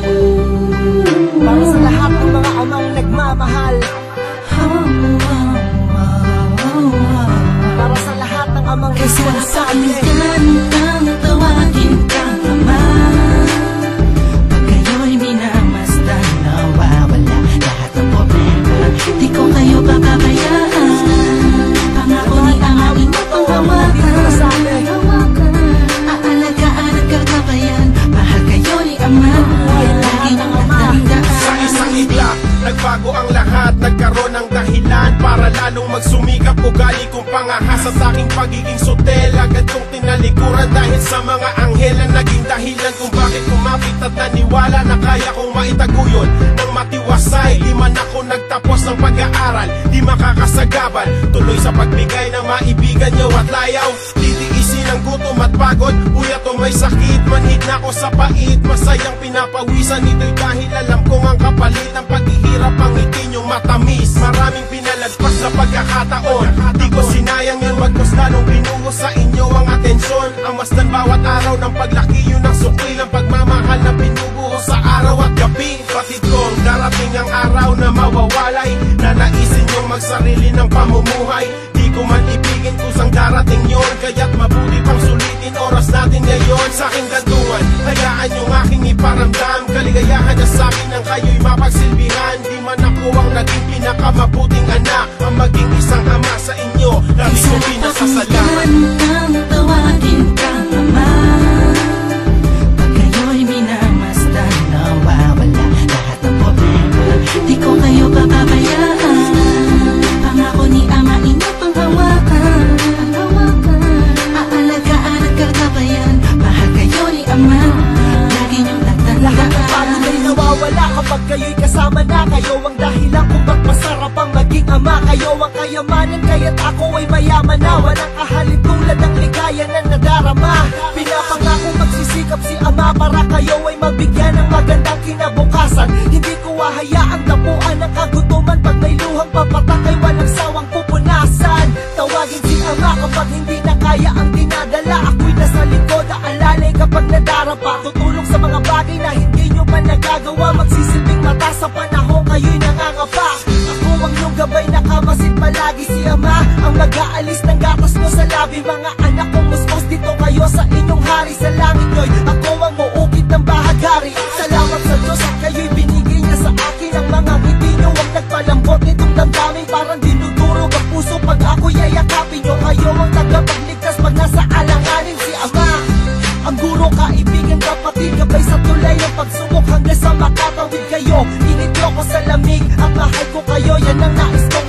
Para sa lahat ng mga amang nagmamahal, para sa lahat ng amang responsable. Ang tawagin kang ama, pag kayo'y minamasdan, nawawala lahat ng problema. Di ko kayo papabayaan, pangako ni ama inyo pang hawakan. Aalagaan at gagabayan, mahal kayo ni ama, lagi niyong tatandaan. Sa isang iglap, nagbago ang lahat, nagkaroon ng dahilan para lalong magsumikap. Ugali kong pangahas at aking pagiging sutel, agad kong tinalikuran dahil sa mga anghel na naging dahilan kung bakit kumapit at naniwala na kaya kong maitaguyod ng matiwasay. Di man ako nagtapos ng pag-aaral, di makakasagabal tuloy sa pagbigay ng maibigan nyo at layaw. Titiisin ang gutom at pagod, puyat o may sakit, manhid na ako sa pait. Masayang pinapawisan, ito'y dahil alam kong ang kapalit ng paghihirap ang ngiti nyo matamis. Maraming pinalagpas na pagkakataon, di ko sinayang yun, magmos lalong binuhos sa inyo ang atensyon. Ang masdan bawat araw ng paglaki yun ang sukli ng pagmamahal na binubuhos sa araw at gabi. Batid kong darating ang araw na mawawalay, na naisin yung magsarili ng pamumuhay. Di ko man ibigin kusang darating yun, kaya't mabuti pang sulitin oras natin ngayon. Sa aking gantungan, hayaan yung aking iparamdam, kaligayahan na sa akin ang kayo'y mapagsilbihan. Di man ako ang naging pinakamabuting anak, ang maging isang ama sa inyo, lagi kong pinasasalamat. Ang tawagin kang ama, pag kayo'y minamasdan, nawawala lahat ng problema. Di ko kayo papabayaan, pangako ni ama inyo pang hawakan. Aalagaan at gagabayan, mahal kayo ni ama, lagi niyong tatandaan. Lahat ng pagod ay nawawala kapag kayo'y kasama na. Kayo ang dahilan kung ba't masarap ang maging ama. Kayo ang kayamanan, kaya't ako ay mayaman na. Walang kahalin tulad ng ligaya na nadarama. Pinapangako magsisikap si ama para kayo ay mabigyan ng magandang kinabukasan. Hindi ko hahayaang tapuan ng kagutuman, pag may luhang papatak ay walang sawang pupunasan. Tawagin si ama kapag hindi na kaya ang dinadala. Ako'y nasa likod, aalalay kapag nadarapa. Tutulong sa mga bagay na hindi nyo pa nagagawa, magsisilbing mata sa panahon kayo'y nangangapa. Ako ang iyong gabay, nakamasid palagi si ama, ang mag-aalis ng gatas nyo sa labi. Mga anak kong muskos, dito kayo sa inyong hari sa langit nyo'y ako ang muukit ng bahagari. Salamat sa Diyos at kayo'y binigay niya sa akin ang mga ngiti nyo. Huwag nagpalambot nitong damdamin, parang dinudurog ang puso pag ako'y yayakapin nyo. Kayo ang tagapagligtas pag nasa alanganin si ama, ang guro, kaibigan, kapatid, gabay sa tulay ng pagsubok hanggang sa makatawid kayo. Init ko sa lamig at mahal ko kayo, yan ang nais ko.